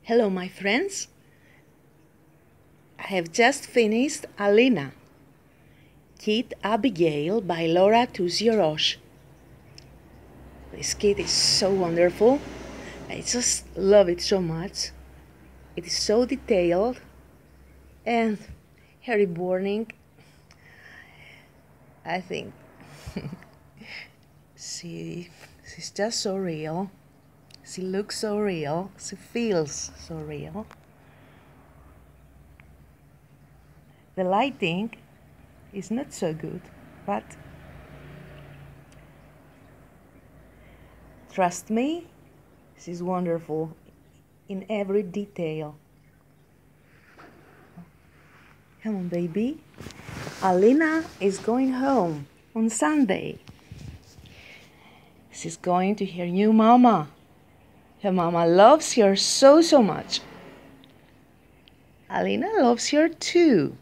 Hello, my friends. I have just finished Alina, Kit Abigail by Laura Tuzio Ross. This kit is so wonderful. I just love it so much. It is so detailed, and her reborning, I think, she's just so real. She looks so real. She feels so real. The lighting is not so good, but trust me, she's wonderful in every detail. Come on, baby. Alina is going home on Sunday. She's going to her new mama. Her mama loves her so much. Alina loves her too.